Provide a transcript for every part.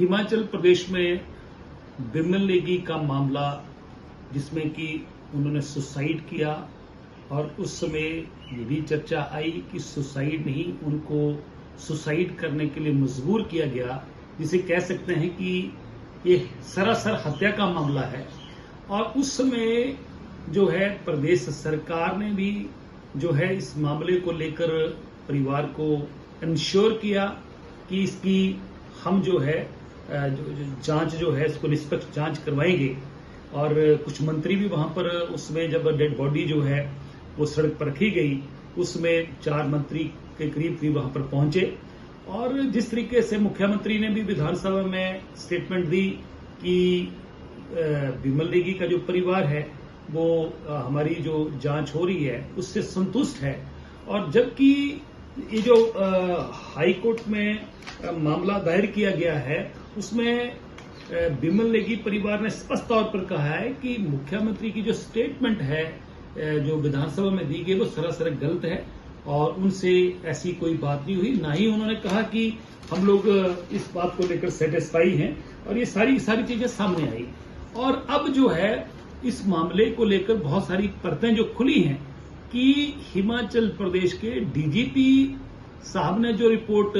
हिमाचल प्रदेश में बिमल नेगी का मामला, जिसमें कि उन्होंने सुसाइड किया और उस समय ये भी चर्चा आई कि सुसाइड नहीं, उनको सुसाइड करने के लिए मजबूर किया गया, जिसे कह सकते हैं कि ये सरासर हत्या का मामला है। और उस समय जो है प्रदेश सरकार ने भी जो है इस मामले को लेकर परिवार को इंश्योर किया कि इसकी हम जो है जांच जो है इसको निष्पक्ष जांच करवाएंगे। और कुछ मंत्री भी वहां पर उसमें जब डेड बॉडी जो है वो सड़क पर रखी गई, उसमें 4 मंत्री के करीब भी वहां पर पहुंचे। और जिस तरीके से मुख्यमंत्री ने भी विधानसभा में स्टेटमेंट दी कि बिमल नेगी का जो परिवार है वो हमारी जो जांच हो रही है उससे संतुष्ट है। और जबकि ये जो हाई कोर्ट में मामला दायर किया गया है उसमें बिमल नेगी परिवार ने स्पष्ट तौर पर कहा है कि मुख्यमंत्री की जो स्टेटमेंट है जो विधानसभा में दी गई वो सरासर गलत है और उनसे ऐसी कोई बात नहीं हुई। ना ही उन्होंने कहा कि हम लोग इस बात को लेकर सेटिस्फाई हैं। और ये सारी चीजें सामने आई। और अब जो है इस मामले को लेकर बहुत सारी परतें जो खुली हैं कि हिमाचल प्रदेश के डीजीपी साहब ने जो रिपोर्ट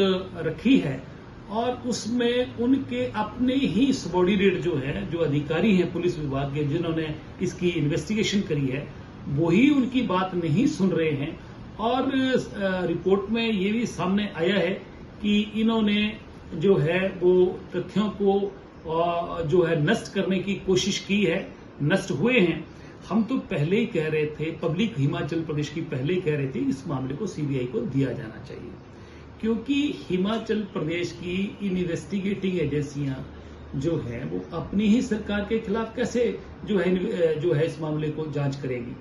रखी है और उसमें उनके अपने ही सबॉर्डिनेट जो है, जो अधिकारी हैं पुलिस विभाग के, जिन्होंने इसकी इन्वेस्टिगेशन करी है, वही उनकी बात नहीं सुन रहे हैं। और रिपोर्ट में ये भी सामने आया है कि इन्होंने जो है वो तथ्यों को जो है नष्ट करने की कोशिश की है, नष्ट हुए हैं। हम तो पहले ही कह रहे थे, पब्लिक हिमाचल प्रदेश की पहले ही कह रहे थे इस मामले को सीबीआई को दिया जाना चाहिए, क्योंकि हिमाचल प्रदेश की इन्वेस्टिगेटिंग एजेंसियां जो है वो अपनी ही सरकार के खिलाफ कैसे जो है इस मामले को जांच करेगी।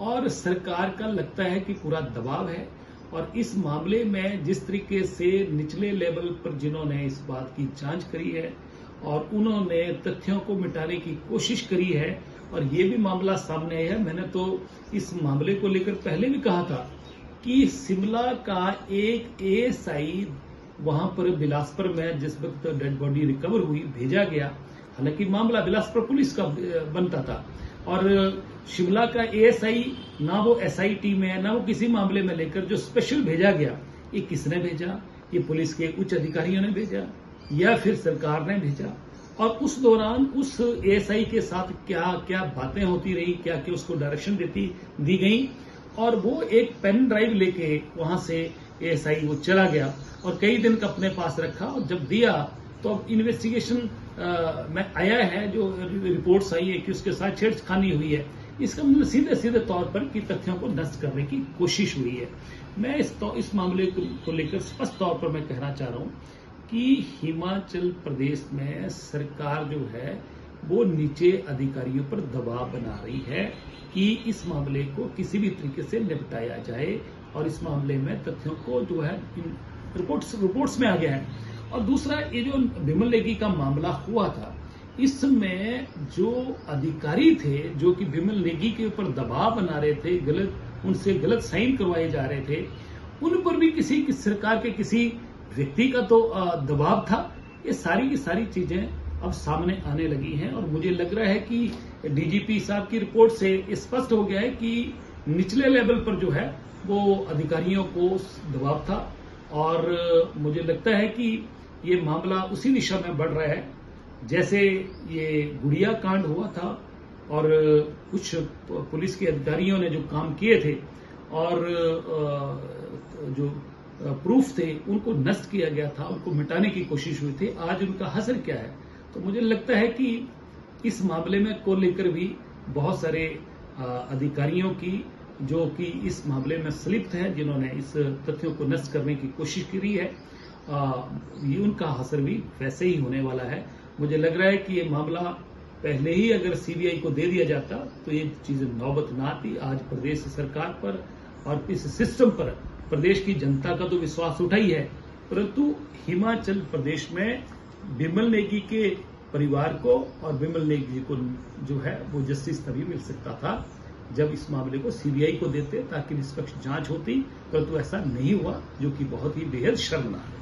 और सरकार का लगता है कि पूरा दबाव है। और इस मामले में जिस तरीके से निचले लेवल पर जिन्होंने इस बात की जांच करी है और उन्होंने तथ्यों को मिटाने की कोशिश करी है, और ये भी मामला सामने आया है। मैंने तो इस मामले को लेकर पहले भी कहा था कि शिमला का एक एएसआई वहां पर बिलासपुर में जिस वक्त डेड बॉडी रिकवर हुई भेजा गया, हालांकि मामला बिलासपुर पुलिस का बनता था, और शिमला का एएसआई ना वो एसआईटी में ना वो किसी मामले में लेकर जो स्पेशल भेजा गया, ये किसने भेजा? ये पुलिस के उच्च अधिकारियों ने भेजा या फिर सरकार ने भेजा? और उस दौरान उस एएसआई के साथ क्या क्या बातें होती रही, क्या क्या उसको डायरेक्शन दी गई। और वो एक पेन ड्राइव लेके वहां से एएसआई वो चला गया और कई दिन का अपने पास रखा, और जब दिया तो अब इन्वेस्टिगेशन में आया है, जो रिपोर्ट्स आई है कि उसके साथ छेड़खानी हुई है। इसका मतलब सीधे तौर पर कि तथ्यों को नष्ट करने की कोशिश हुई है। मैं इस मामले को लेकर स्पष्ट तौर पर मैं कहना चाह रहा हूं कि हिमाचल प्रदेश में सरकार जो है वो नीचे अधिकारियों पर दबाव बना रही है कि इस मामले को किसी भी तरीके से निपटाया जाए। और इस मामले में तथ्यों को जो है रिपोर्ट्स में आ गया है। और दूसरा, ये जो बिमल नेगी का मामला हुआ था, इसमें जो अधिकारी थे जो कि बिमल नेगी के ऊपर दबाव बना रहे थे, उनसे गलत साइन करवाए जा रहे थे, उन पर भी किसी सरकार के किसी व्यक्ति का तो दबाव था। ये सारी की सारी चीजें अब सामने आने लगी हैं। और मुझे लग रहा है कि डीजीपी साहब की रिपोर्ट से स्पष्ट हो गया है कि निचले लेवल पर जो है वो अधिकारियों को दबाव था। और मुझे लगता है कि ये मामला उसी दिशा में बढ़ रहा है जैसे ये गुड़िया कांड हुआ था और कुछ पुलिस के अधिकारियों ने जो काम किए थे और जो प्रूफ थे उनको नष्ट किया गया था, उनको मिटाने की कोशिश हुई थी। आज उनका हसर क्या है? तो मुझे लगता है कि इस मामले में को लेकर भी बहुत सारे अधिकारियों की जो कि इस मामले में संलिप्त हैं, जिन्होंने इस तथ्यों को नष्ट करने की कोशिश करी है, ये उनका हसर भी वैसे ही होने वाला है। मुझे लग रहा है कि ये मामला पहले ही अगर सीबीआई को दे दिया जाता तो ये चीजें नौबत ना आती। आज प्रदेश सरकार पर और इस सिस्टम पर प्रदेश की जनता का तो विश्वास उठा ही है, परंतु हिमाचल प्रदेश में बिमल नेगी के परिवार को और बिमल नेगी को जो है वो जस्टिस तभी मिल सकता था जब इस मामले को सीबीआई को देते ताकि निष्पक्ष जांच होती, परंतु ऐसा नहीं हुआ, जो कि बहुत ही बेहद शर्मनाक है।